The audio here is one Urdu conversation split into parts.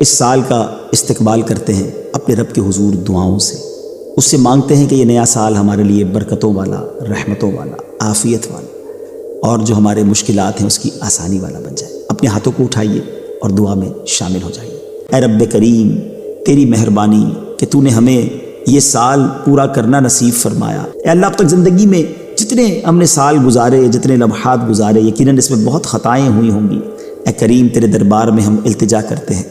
اس سال کا استقبال کرتے ہیں اپنے رب کے حضور دعاؤں سے، اس سے مانگتے ہیں کہ یہ نیا سال ہمارے لیے برکتوں والا، رحمتوں والا، عافیت والا، اور جو ہمارے مشکلات ہیں اس کی آسانی والا بن جائے۔ اپنے ہاتھوں کو اٹھائیے اور دعا میں شامل ہو جائیے۔ اے رب کریم، تیری مہربانی کہ تو نے ہمیں یہ سال پورا کرنا نصیب فرمایا۔ اے اللہ، اب تک زندگی میں جتنے ہم نے سال گزارے، جتنے لمحات گزارے، یقیناً اس میں بہت خطائیں ہوئی ہوں گی۔ اے کریم، تیرے دربار میں ہم التجا کرتے ہیں،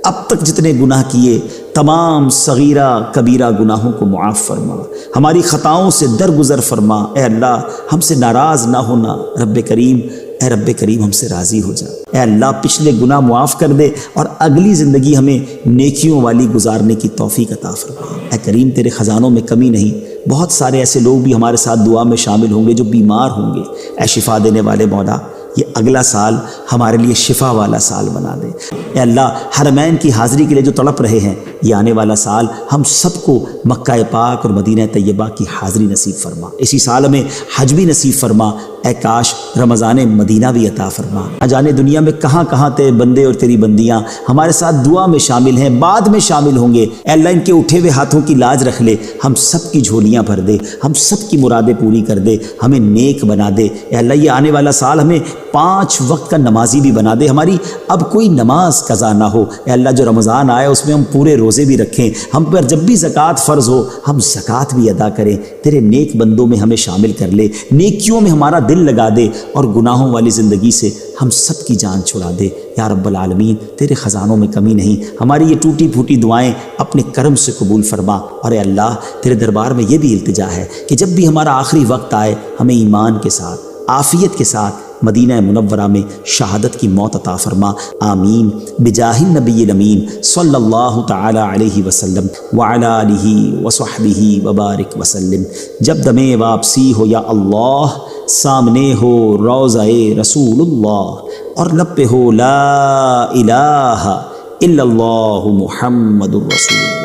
اب تک جتنے گناہ کیے تمام صغیرہ کبیرہ گناہوں کو معاف فرما، ہماری خطاؤں سے درگزر فرما۔ اے اللہ، ہم سے ناراض نہ ہونا رب کریم، اے رب کریم ہم سے راضی ہو جا۔ اے اللہ، پچھلے گناہ معاف کر دے اور اگلی زندگی ہمیں نیکیوں والی گزارنے کی توفیق عطا فرما۔ اے کریم، تیرے خزانوں میں کمی نہیں، بہت سارے ایسے لوگ بھی ہمارے ساتھ دعا میں شامل ہوں گے جو بیمار ہوں گے۔ اے شفا دینے والے مولا، یہ اگلا سال ہمارے لیے شفا والا سال بنا دے۔ اے اللہ، حرمین کی حاضری کے لیے جو تڑپ رہے ہیں، یہ آنے والا سال ہم سب کو مکہ پاک اور مدینہ طیبہ کی حاضری نصیب فرما۔ اسی سال میں حج بھی نصیب فرما۔ اے کاش رمضان مدینہ بھی عطا فرما۔ نہ جانے دنیا میں کہاں کہاں تیرے بندے اور تیری بندیاں ہمارے ساتھ دعا میں شامل ہیں، بعد میں شامل ہوں گے۔ اے اللہ، ان کے اٹھے ہوئے ہاتھوں کی لاج رکھ لے، ہم سب کی جھولیاں بھر دے، ہم سب کی مرادیں پوری کر دے، ہمیں نیک بنا دے۔ اے اللہ، یہ آنے والا سال ہمیں 5 وقت کا نمازی بھی بنا دے، ہماری اب کوئی نماز قضا نہ ہو۔ اے اللہ، جو رمضان آئے اس میں ہم پورے روزے بھی رکھیں، ہم پر جب بھی زکوٰۃ فرض ہو ہم زکوٰۃ بھی ادا کریں۔ تیرے نیک بندوں میں ہمیں شامل کر لے، نیکیوں میں ہمارا دل لگا دے اور گناہوں والی زندگی سے ہم سب کی جان چھڑا دے۔ یا رب العالمین، تیرے خزانوں میں کمی نہیں، ہماری یہ ٹوٹی پھوٹی دعائیں اپنے کرم سے قبول فرما۔ اور اے اللہ، تیرے دربار میں یہ بھی التجا ہے کہ جب بھی ہمارا آخری وقت آئے ہمیں ایمان کے ساتھ، عافیت کے ساتھ مدینہ منورہ میں شہادت کی موت عطا فرما۔ آمین بجاہ النبی الامین صلی اللہ تعالی علیہ وسلم وعلی آلہ وصحبہ وبارک وسلم۔ جب دم واپسی ہو یا اللہ، سامنے ہو روضہ رسول اللہ، اور لب پہ ہو لا الہ الا اللہ محمد الرسول اللہ۔